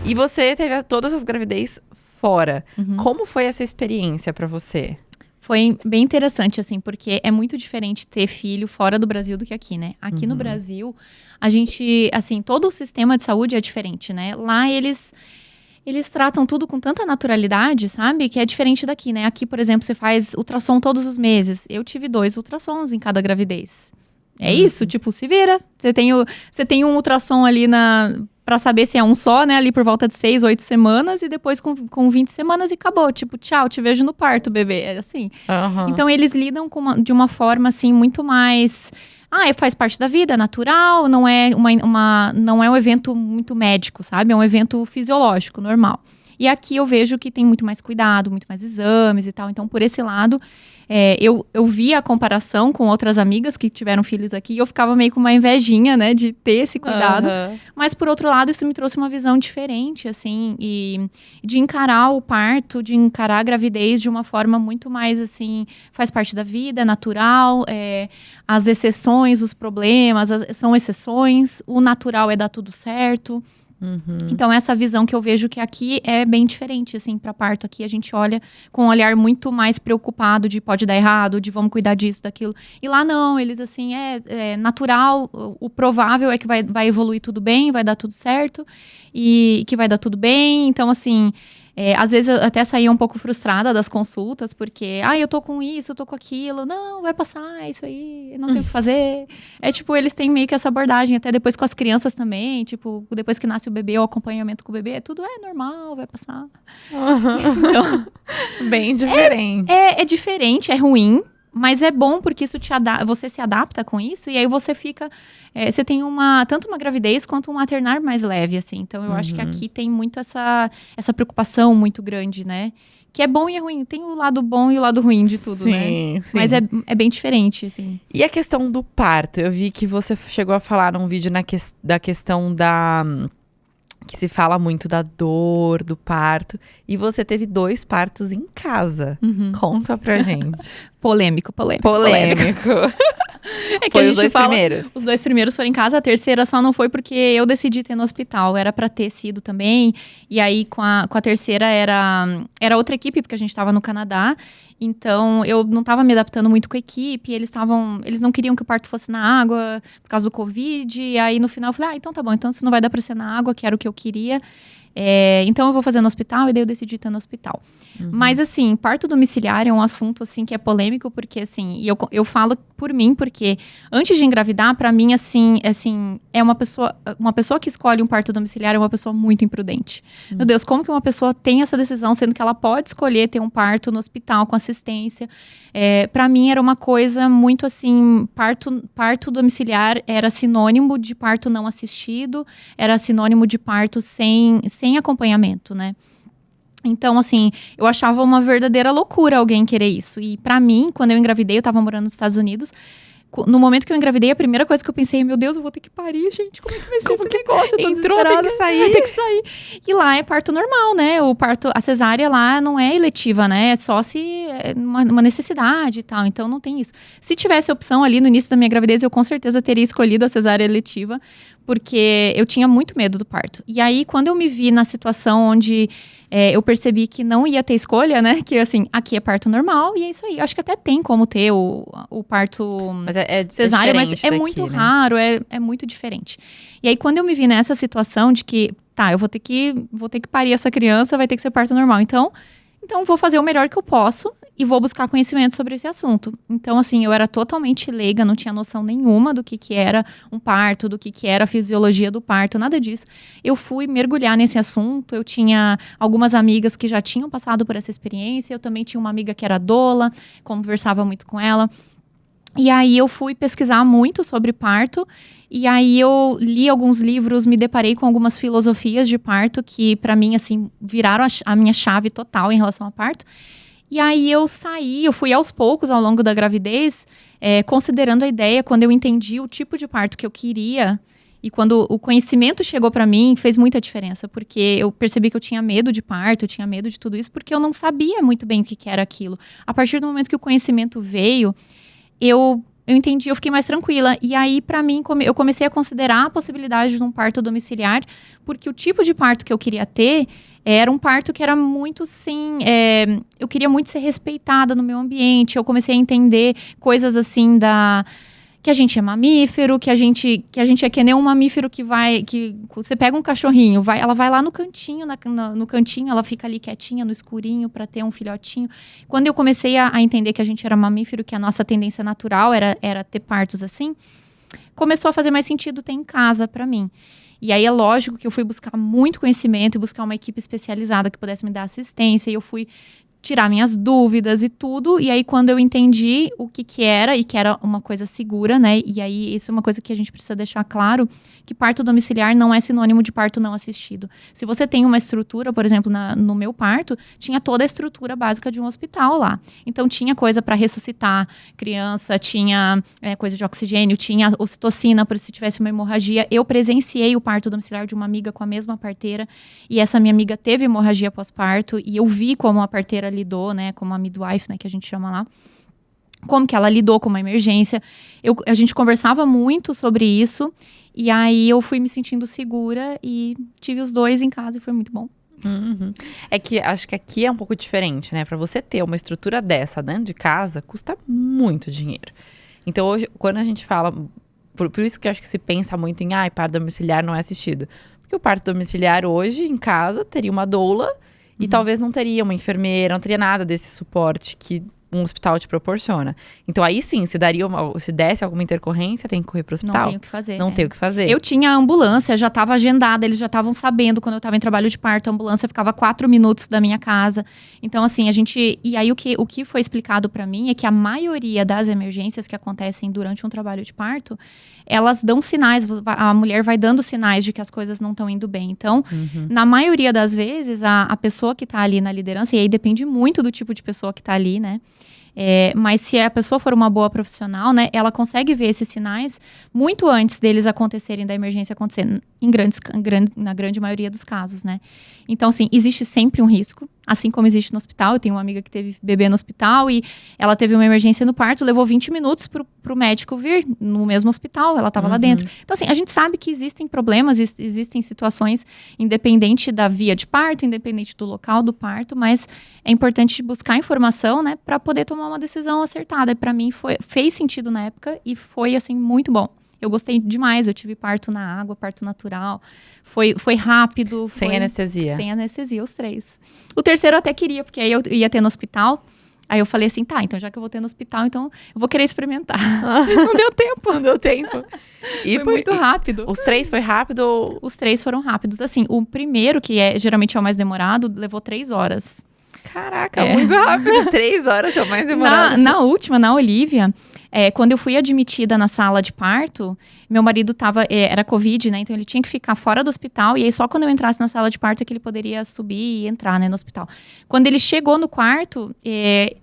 E você teve todas as gravidez fora. Como foi essa experiência pra você? Foi bem interessante, assim, porque é muito diferente ter filho fora do Brasil do que aqui, né? Aqui no Brasil, a gente, assim, todo o sistema de saúde é diferente, né? Lá eles tratam tudo com tanta naturalidade, sabe? Que é diferente daqui, né? Aqui, por exemplo, você faz ultrassom todos os meses. Eu tive 2 ultrassons em cada gravidez. É isso, tipo, se vira. Você tem um ultrassom ali pra saber se é um só, né? Ali por volta de 6, 8 semanas. E depois com 20 semanas e acabou. Tipo, tchau, te vejo no parto, bebê. É assim. Então, eles lidam de uma forma, assim, muito mais... faz parte da vida, é natural. Não é não é um evento muito médico, sabe? É um evento fisiológico, normal. E aqui eu vejo que tem muito mais cuidado, muito mais exames e tal. Então, por esse lado, eu vi a comparação com outras amigas que tiveram filhos aqui e eu ficava meio com uma invejinha, né, de ter esse cuidado. Mas, por outro lado, isso me trouxe uma visão diferente, assim, e de encarar o parto, de encarar a gravidez de uma forma muito mais, assim, faz parte da vida, é natural, as exceções, os problemas são exceções, o natural é dar tudo certo. Então, essa visão que eu vejo que aqui é bem diferente, assim, para parto. Aqui a gente olha com um olhar muito mais preocupado de pode dar errado, de vamos cuidar disso, daquilo. E lá não, eles assim, é natural, o provável é que vai evoluir tudo bem, vai dar tudo certo e que vai dar tudo bem. Então, assim... às vezes eu até saía um pouco frustrada das consultas, porque, eu tô com isso, eu tô com aquilo, não, vai passar isso aí, não tem o que fazer. Tipo, eles têm meio que essa abordagem, até depois com as crianças também, tipo, depois que nasce o bebê, o acompanhamento com o bebê, tudo é normal, vai passar. Então, bem diferente. É diferente, é ruim. Mas é bom porque isso você se adapta com isso e aí você fica... você tem tanto uma gravidez quanto um maternar mais leve, assim. Então, eu acho que aqui tem muito essa preocupação muito grande, né? Que é bom e é ruim. Tem o lado bom e o lado ruim de tudo, né? Sim. Mas é bem diferente, assim. E a questão do parto? Eu vi que você chegou a falar num vídeo da questão que se fala muito da dor, do parto. E você teve 2 partos em casa. Conta pra gente. Polêmico. É que foi os 2 primeiros. Os 2 primeiros foram em casa, a terceira só não foi porque eu decidi ter no hospital. Era pra ter sido também. E aí, com a terceira, era outra equipe, porque a gente tava no Canadá. Então, eu não tava me adaptando muito com a equipe. Eles não queriam que o parto fosse na água, por causa do Covid. E aí, no final, eu falei, então tá bom. Então, se não vai dar pra ser na água, que era o que eu queria... então eu vou fazer no hospital, e daí eu decidi ter no hospital. Mas assim, parto domiciliar é um assunto assim que é polêmico, porque assim, e eu falo por mim, porque antes de engravidar, pra mim, assim, é uma pessoa que escolhe um parto domiciliar é uma pessoa muito imprudente. Meu Deus, como que uma pessoa tem essa decisão, sendo que ela pode escolher ter um parto no hospital com assistência? Pra mim era uma coisa muito assim, parto domiciliar era sinônimo de parto não assistido, era sinônimo de parto sem acompanhamento, né? Então, assim, eu achava uma verdadeira loucura alguém querer isso. E pra mim, quando eu engravidei, eu tava morando nos Estados Unidos. No momento que eu engravidei, a primeira coisa que eu pensei, meu Deus, eu vou ter que parir, gente. Como é que vai ser esse negócio? Eu tô desesperada. Tem que sair. E lá é parto normal, né? A cesárea lá não é eletiva, né? É só se uma necessidade e tal. Então, não tem isso. Se tivesse opção ali no início da minha gravidez, eu com certeza teria escolhido a cesárea eletiva, porque eu tinha muito medo do parto. E aí, quando eu me vi na situação onde eu percebi que não ia ter escolha, né? Que assim, aqui é parto normal e é isso aí. Acho que até tem como ter o parto cesárea, mas é muito raro, é muito diferente. E aí, quando eu me vi nessa situação de que, eu vou ter que parir essa criança, vai ter que ser parto normal. Então vou fazer o melhor que eu posso e vou buscar conhecimento sobre esse assunto. Então, assim, eu era totalmente leiga, não tinha noção nenhuma do que era um parto, do que era a fisiologia do parto, nada disso. Eu fui mergulhar nesse assunto, eu tinha algumas amigas que já tinham passado por essa experiência, eu também tinha uma amiga que era doula, conversava muito com ela. E aí eu fui pesquisar muito sobre parto, e aí eu li alguns livros, me deparei com algumas filosofias de parto que, pra mim, assim, viraram a minha chave total em relação ao parto. E aí eu fui aos poucos ao longo da gravidez, considerando a ideia, quando eu entendi o tipo de parto que eu queria, e quando o conhecimento chegou pra mim, fez muita diferença, porque eu percebi que eu tinha medo de parto, eu tinha medo de tudo isso, porque eu não sabia muito bem o que era aquilo. A partir do momento que o conhecimento veio, eu entendi, eu fiquei mais tranquila. E aí, pra mim, eu comecei a considerar a possibilidade de um parto domiciliar, porque o tipo de parto que eu queria ter era um parto que era muito, assim, eu queria muito ser respeitada no meu ambiente. Eu comecei a entender coisas, assim, que a gente é mamífero, que a gente é que nem um mamífero que você pega um cachorrinho, ela vai lá no cantinho, no cantinho, ela fica ali quietinha no escurinho para ter um filhotinho. Quando eu comecei a entender que a gente era mamífero, que a nossa tendência natural era ter partos assim, começou a fazer mais sentido ter em casa para mim. E aí é lógico que eu fui buscar muito conhecimento e buscar uma equipe especializada que pudesse me dar assistência, e eu fui tirar minhas dúvidas e tudo, e aí quando eu entendi o que era, e que era uma coisa segura, né, e aí isso é uma coisa que a gente precisa deixar claro, que parto domiciliar não é sinônimo de parto não assistido. Se você tem uma estrutura, por exemplo, no meu parto, tinha toda a estrutura básica de um hospital lá. Então tinha coisa para ressuscitar criança, tinha coisa de oxigênio, tinha ocitocina, por se tivesse uma hemorragia. Eu presenciei o parto domiciliar de uma amiga com a mesma parteira, e essa minha amiga teve hemorragia pós-parto, e eu vi como a parteira lidou, né, como a midwife, né, que a gente chama lá, como que ela lidou com uma emergência. A gente conversava muito sobre isso, e aí eu fui me sentindo segura e tive os dois em casa e foi muito bom. Uhum. É que acho que aqui é um pouco diferente, né? Para você ter uma estrutura dessa dentro de casa, custa muito dinheiro. Então hoje, quando a gente fala, por isso que eu acho que se pensa muito em parto domiciliar não é assistido. Porque o parto domiciliar hoje, em casa, teria uma doula, e talvez não teria uma enfermeira, não teria nada desse suporte que um hospital te proporciona. Então aí sim, se desse alguma intercorrência, tem que correr pro hospital. Não tem o que fazer. Não tem o que fazer. Eu tinha a ambulância, já estava agendada, eles já estavam sabendo quando eu estava em trabalho de parto, a ambulância ficava 4 minutos da minha casa. Então assim, e aí o que foi explicado para mim é que a maioria das emergências que acontecem durante um trabalho de parto, elas dão sinais, a mulher vai dando sinais de que as coisas não estão indo bem. Então, na maioria das vezes, a pessoa que está ali na liderança, e aí depende muito do tipo de pessoa que está ali, né? Mas se a pessoa for uma boa profissional, né, ela consegue ver esses sinais muito antes deles acontecerem, da emergência acontecer, na grande maioria dos casos, né? Então, assim, existe sempre um risco, assim como existe no hospital. Eu tenho uma amiga que teve bebê no hospital e ela teve uma emergência no parto, levou 20 minutos pro médico vir no mesmo hospital, ela estava lá dentro. Então, assim, a gente sabe que existem problemas, existem situações, independente da via de parto, independente do local do parto, mas é importante buscar informação, né, para poder tomar uma decisão acertada. E para mim fez sentido na época e foi, assim, muito bom. Eu gostei demais, eu tive parto na água, parto natural, foi rápido. Sem anestesia? Sem anestesia, os 3. O terceiro eu até queria, porque aí eu ia ter no hospital. Aí eu falei assim, tá, então já que eu vou ter no hospital, então eu vou querer experimentar. Não deu tempo. Não deu tempo. E foi muito rápido. Os 3 foi rápido? Os 3 foram rápidos. Assim, o primeiro, que geralmente é o mais demorado, levou 3 horas. Caraca, muito rápido. 3 horas é o mais demorado. Na última, na Olivia, quando eu fui admitida na sala de parto, meu marido era Covid, né? Então ele tinha que ficar fora do hospital. E aí só quando eu entrasse na sala de parto é que ele poderia subir e entrar, né, no hospital. Quando ele chegou no quarto,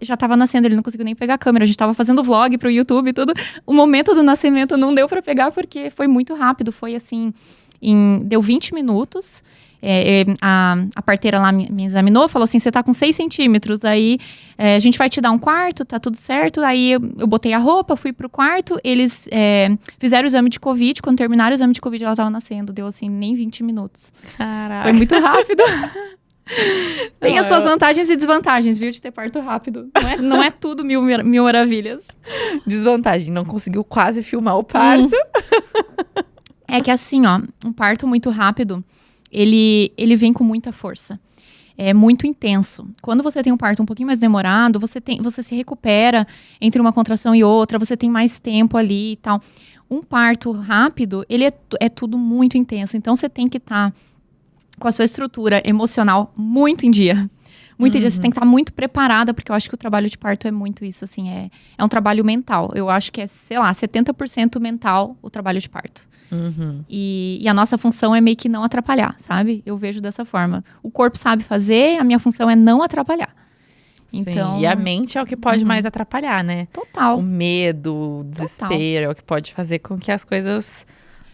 já estava nascendo, ele não conseguiu nem pegar a câmera. A gente estava fazendo vlog pro YouTube e tudo. O momento do nascimento não deu para pegar porque foi muito rápido. Foi assim, deu 20 minutos. A parteira lá me examinou, falou assim, você tá com 6 centímetros, aí a gente vai te dar um quarto, tá tudo certo. Aí eu botei a roupa, fui pro quarto, eles fizeram o exame de Covid, quando terminaram o exame de Covid ela tava nascendo, deu assim, nem 20 minutos. Caraca. Foi muito rápido. Tem as suas vantagens e desvantagens, viu, de ter parto rápido. Não é tudo mil maravilhas. Desvantagem, não conseguiu quase filmar o parto. É que assim, ó, um parto muito rápido, ele vem com muita força. É muito intenso. Quando você tem um parto um pouquinho mais demorado, você se recupera entre uma contração e outra, você tem mais tempo ali e tal. Um parto rápido, ele é tudo muito intenso. Então, você tem que estar com a sua estrutura emocional muito em dia. Muito em dia. Você tem que estar muito preparada, porque eu acho que o trabalho de parto é muito isso, assim. É um trabalho mental. Eu acho que 70% mental o trabalho de parto. E a nossa função é meio que não atrapalhar, sabe? Eu vejo dessa forma. O corpo sabe fazer, a minha função é não atrapalhar. Então, sim, e a mente é o que pode mais atrapalhar, né? Total. O medo, o desespero é o que pode fazer com que as coisas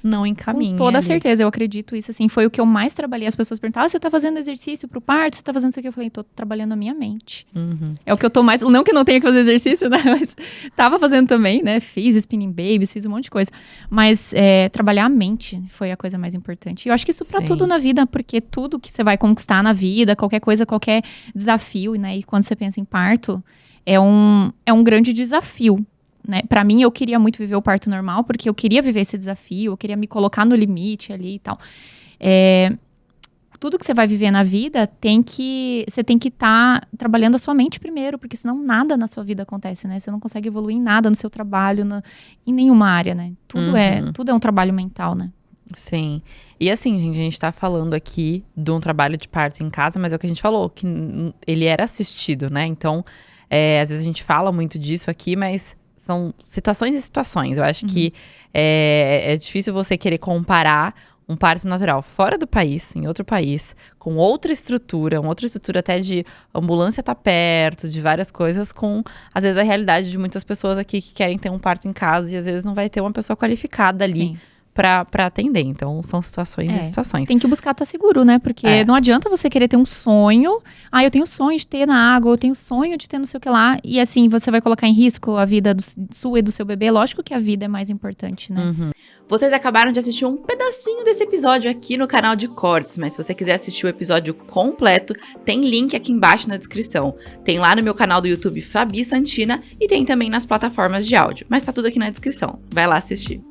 não encaminha. Com toda ali. certeza, eu acredito isso, assim, foi o que eu mais trabalhei. As pessoas perguntavam, você tá fazendo exercício pro parto? Você tá fazendo isso aqui? Eu falei, tô trabalhando a minha mente. É o que eu tô mais, não que eu não tenha que fazer exercício, né, mas tava fazendo também, né, fiz spinning babies, fiz um monte de coisa. Mas trabalhar a mente foi a coisa mais importante. E eu acho que isso pra tudo na vida, porque tudo que você vai conquistar na vida, qualquer coisa, qualquer desafio, né, e quando você pensa em parto, é um grande desafio. Né? Para mim, eu queria muito viver o parto normal, porque eu queria viver esse desafio, eu queria me colocar no limite ali e tal. Tudo que você vai viver na vida, você tem que estar trabalhando a sua mente primeiro, porque senão nada na sua vida acontece, né? Você não consegue evoluir em nada no seu trabalho, em nenhuma área, né? Tudo é um trabalho mental, né? Sim. E assim, gente, a gente tá falando aqui de um trabalho de parto em casa, mas é o que a gente falou, que ele era assistido, né? Então, às vezes a gente fala muito disso aqui, mas são situações e situações. Eu acho que é difícil você querer comparar um parto natural fora do país, em outro país, com outra estrutura até de ambulância tá perto, de várias coisas, com, às vezes, a realidade de muitas pessoas aqui que querem ter um parto em casa e, às vezes, não vai ter uma pessoa qualificada ali. Sim. Pra atender. Então, são situações e situações. Tem que buscar estar seguro, né? Porque não adianta você querer ter um sonho. Eu tenho sonho de ter na água, eu tenho sonho de ter não sei o que lá. E assim, você vai colocar em risco a vida sua e do seu bebê. Lógico que a vida é mais importante, né? Vocês acabaram de assistir um pedacinho desse episódio aqui no canal de cortes. Mas se você quiser assistir o episódio completo, tem link aqui embaixo na descrição. Tem lá no meu canal do YouTube, Fabi Santina. E tem também nas plataformas de áudio. Mas tá tudo aqui na descrição. Vai lá assistir.